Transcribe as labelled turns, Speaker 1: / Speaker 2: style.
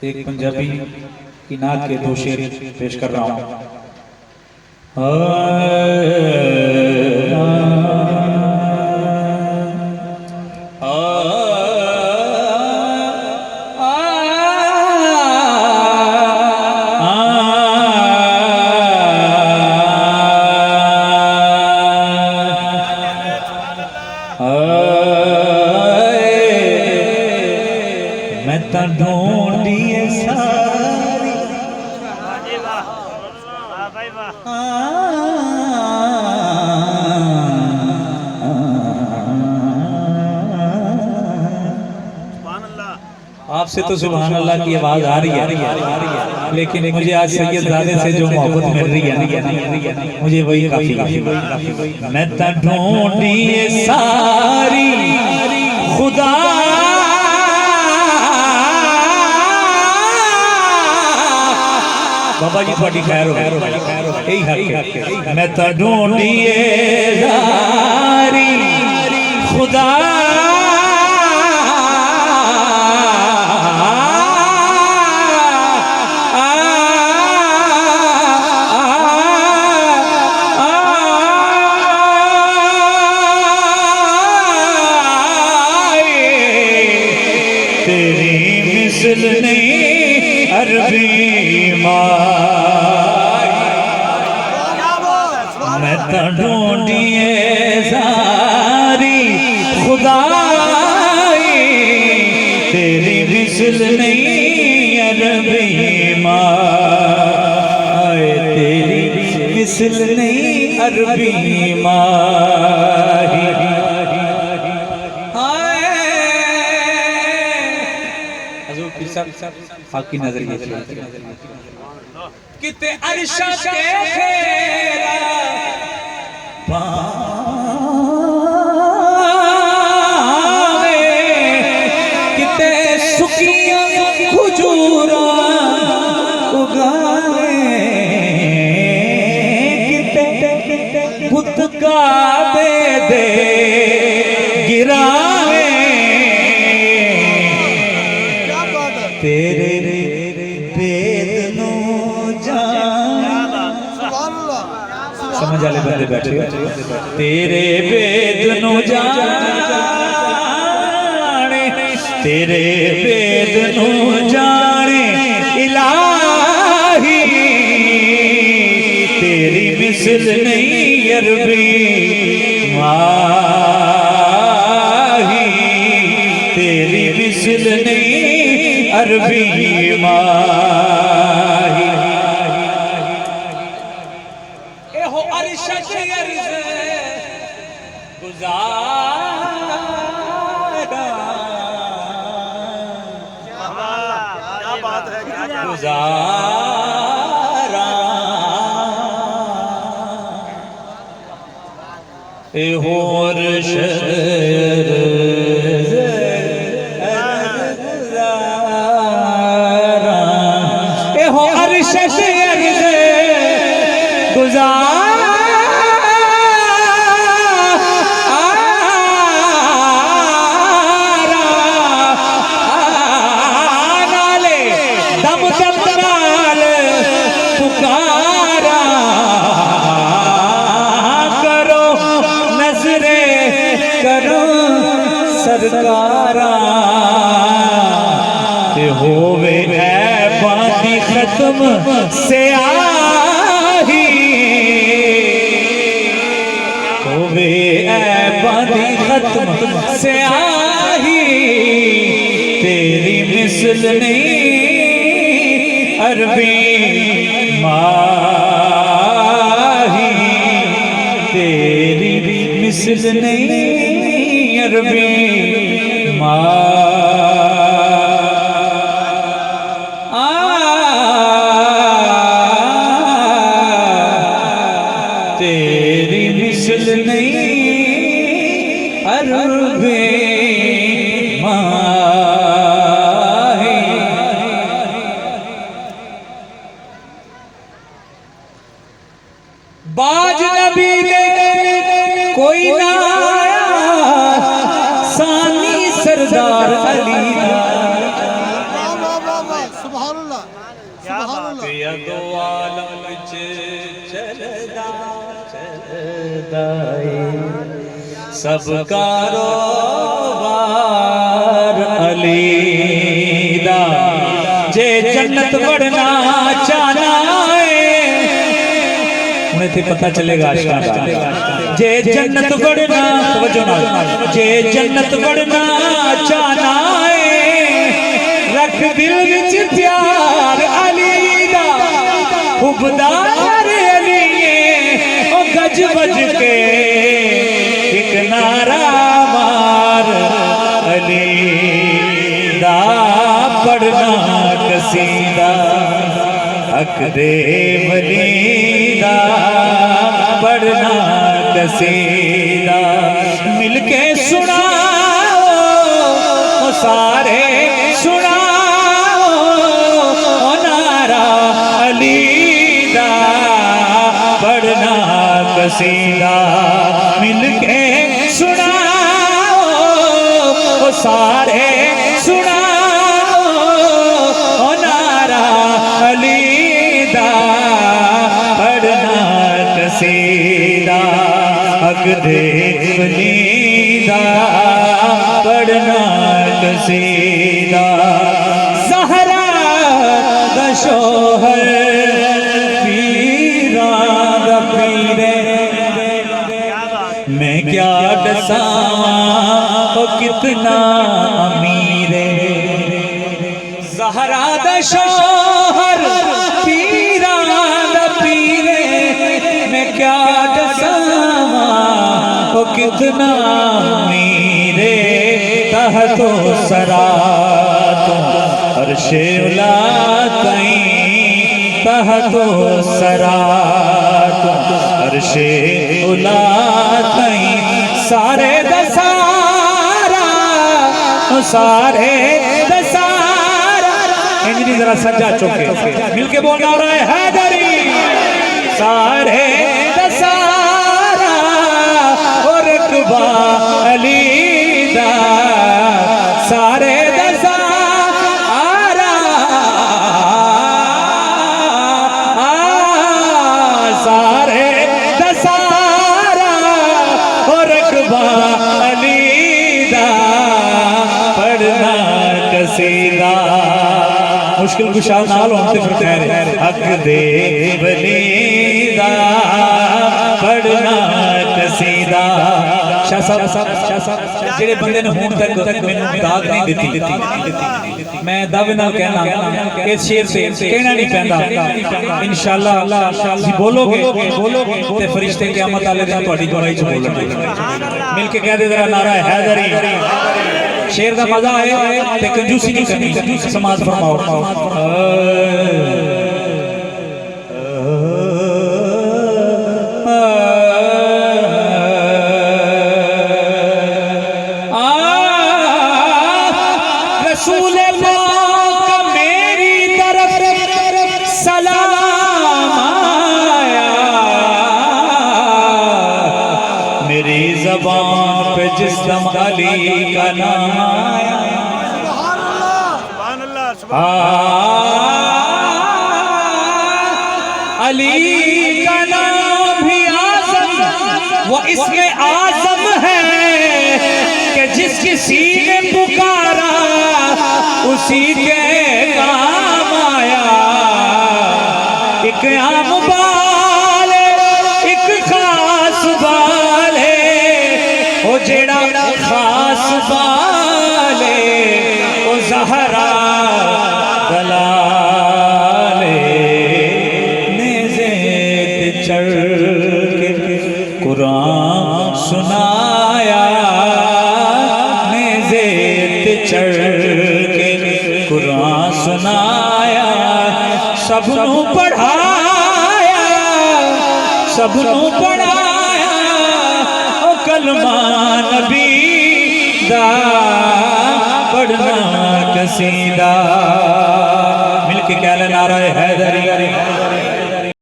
Speaker 1: एक पंजाबी की नात के दो शेर पेश कर रहा हूँ। मैं तो ढूंढिए सारी आपसे तो सुभान अल्लाह की आवाज आ रही है, लेकिन मुझे आज सैयदजादे से जो मोहब्बत मिल रही है मुझे वही काफी है। मैं तो ढूंढिए सारी खुदा बाबा जी थोड़ी खैर हो, यही हक है। मैं तो ढूंढिए सारी खुदा तेरी मिसल नहीं अरबी माँ। मैं तो ढूंढिए सारी खुदाई तेरी मिसल नहीं अरबी माँ। तेरी मिसल नहीं अरबी माँ। आपकी नजर किते अरशा के फेरा पावे किते सुकियां खुजूरा उगावे किते बुत काबे दे गिरावे तेरे वेद नो जान समझ वाले बंदे बैठे तेरे वेद नो जाने तेरे वेद नो जाने इलाही तेरी मिसल नहीं अरबी माही तेरी मिसल नहीं अरबी माही। एहो अरशद अर्ज़ गुज़ारा क्या बात है गुज़ारा एहो अरशद नाले दम दमदाल पुकारा करो नजरे करो सरकारा ते होवे ऐ बाती खत्म से आही होवे ऐ बाती खत्म से आही तेरी मिसल नहीं अरबी माही तेरी मिसल नहीं अरबी माही। तेरी मिसल नहीं अरबी माही। बाज नबी ने कोई ना आया सानी से सरदार अली दा
Speaker 2: सुभान अल्लाह सुभान अल्लाह
Speaker 1: या दो आलम विच चलदा चलदा सब कारोबार अली दा जे जन्नत वड़ना चाहना उन्हें थे पता चलेगा आशिकाना जे जन्नत वड़ना तवज्जो नाल जे जन्नत वड़ना चाहना रख दिल विच प्यार अली दा हुबदार अली ओ गज बज के एक नारा मार अली दा पढ़ना कसीदा हक दे वली दा पढ़ना कसीदा मिलके सुनाओ सारे सुनाओ नारा अली दा पढ़ना कसीदा मिलके सुनाओ सारे सुनाओ नारा अली दा पढ़ना कसीदा हक दे वली दा पढ़ना कसीदा ज़हरा दा शोहर पीरां दा पीरे मैं क्या दसावां ओ कितना अमीरे ज़हरा दा शोहर पीरां दा पीरे मैं क्या दसावां ओ कितना अमीरे तहतो सरा तो अर्शे उला तई तहतो सरा तो अर्शे उला तई सारे दसारा सारे दसारा इंजनी जरा सज्जा चौके मिलके बोलना हो रहा है हैदरी सारे दसारा और रकबा अली दा सारे दसारा सारे दसारा और रकबा अली दा पढ़ना कसीदा मुश्किल कुशा नाल होते फिर खैर हक दे वली दा पढ़ना कसीदा शाह साहब जेड़े बंदे ने हुण तक मैनू दाद नहीं दी मैं दावे नाल कहना इस शेर से कहना नहीं पैंदा इंशाअल्लाह जी बोलोगे ते फरिश्ते क़यामत वाले दिन तुहाडी गवाही च बोलणगे मिलके कह दे जरा नारा हैदरी शेर का मजा आए ते कंजूसी नहीं करनी समाज फरमाओ रसूल पाक मेरी तरफ सलाम आया मेरी ज़बान पे जिस दम अली का नाम आया अली का नाम भी आज़म वो इसमें आज़म है कि जिस किसी ने पुकारा उसी के काम आया एक आम बाल एक खास बाल है वो जेड़ा खास बाल है वो ज़हरा दलाले नेज़े ते चढ़ के कुरान सुनाया नेज़े ते चढ़ के कुरान सुनाया सबनू पढ़ाया सबनू पढ़ाया ओ कलमा नबी दा पढ़ना कसीदा मिलके कह ले नारा हैदरी